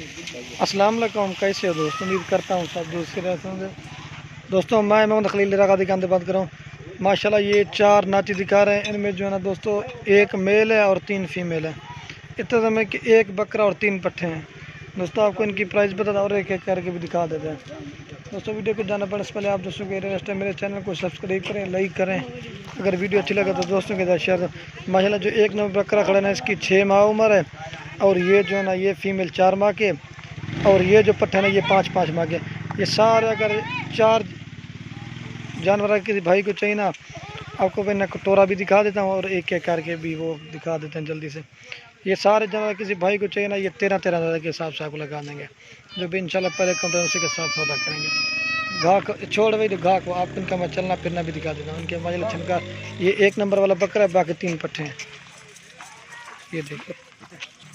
अस्सलाम वालेकुम, कैसे हो दोस्तों? उम्मीद करता हूँ सब दोस्त रहते होंगे। दोस्तों मैं मोहम्मद खलील रगा दिखान से बात कर रहा हूँ। माशाल्लाह ये 4 नाची दिखा रहे हैं। इनमें जो है ना दोस्तों एक मेल है और 3 फीमेल है। इतना समय कि एक बकरा और 3 पट्ठे हैं। दोस्तों आपको इनकी प्राइस बता और एक एक करके भी दिखा देते हैं। दोस्तों वीडियो को जाना पड़े से पहले आप दोस्तों के रिक्वेस्ट है, मेरे चैनल को सब्सक्राइब करें, लाइक करें। अगर वीडियो अच्छी लगे तो दोस्तों के साथ शेयर करें। माशाल्लाह जो एक नंबर बकरा खड़ा है इसकी 6 माह उम्र है और ये जो है ना ये फीमेल 4 माह के और ये जो पट्ठे है ये 5-5 माह के। ये सारे अगर 4 जानवर किसी भाई को चाहिए ना आपको मैं कटोरा भी दिखा देता हूँ और एक एक करके भी वो दिखा देते हैं जल्दी से। ये सारे जानवर किसी भाई को चाहिए ना ये 13-13 हज़ार के हिसाब से आपको लगा देंगे, जो भी इंशाल्लाह पहले कम उसी के साथ सौदा करेंगे। घाह को छोड़ वही घाह को आप इनका मैं चलना फिरना भी दिखा देता हूँ। इनके मजे लक्षण का ये 1 नंबर वाला बकरा है, बाकी 3 पट्ठे हैं।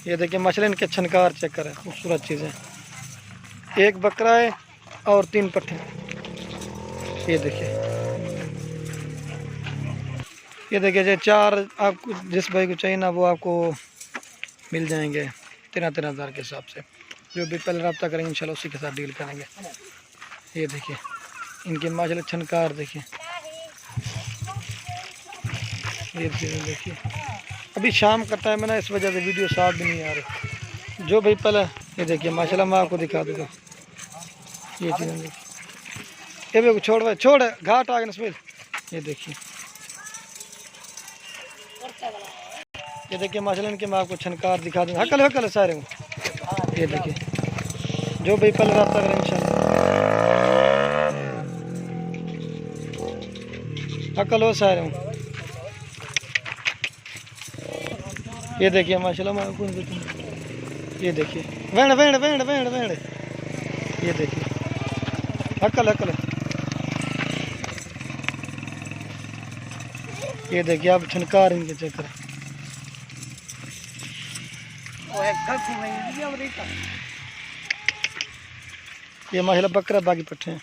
ये देखिए मछली इनके छनकार चेक करें, खूबसूरत चीज़ें। एक बकरा है और 3 पट्ठे। ये देखिए जो 4 आपको जिस भाई को चाहिए ना वो आपको मिल जाएंगे 13-13 हज़ार के हिसाब से। जो भी पहले रब्ता करेंगे इंशाल्लाह उसी के साथ डील करेंगे। ये देखिए इनके माशाल्लाह छनकार देखिए। ये देखिए अभी शाम का टाइम है ना, इस वजह से वीडियो साफ भी नहीं आ रही। जो भाई पहले ये देखिए माशाल्लाह मैं आपको दिखा देता हूँ। ये चीज़ें देखिए, ये भी छोड़ घाट आ गए इसमें। ये देखिए माशाल्लाह इनके मैं आपको छनकार दिखा दूँगा। हकल सारे हूँ। ये देखिए जो भाई पहले रब्ता करें इंशाल्लाह। हकल हो सारे हूँ। ये देखिए माशाल्लाह मैं आपको ये देखिए वेण। ये देखिए हकल। ये देखिए आप छनकार इनके चक्कर। ये माशाल्लाह बकरा बाकी पट्ठे हैं।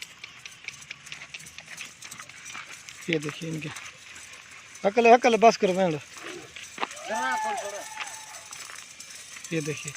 ये देखिए इनके हकल बस करो वेण। ये देखिए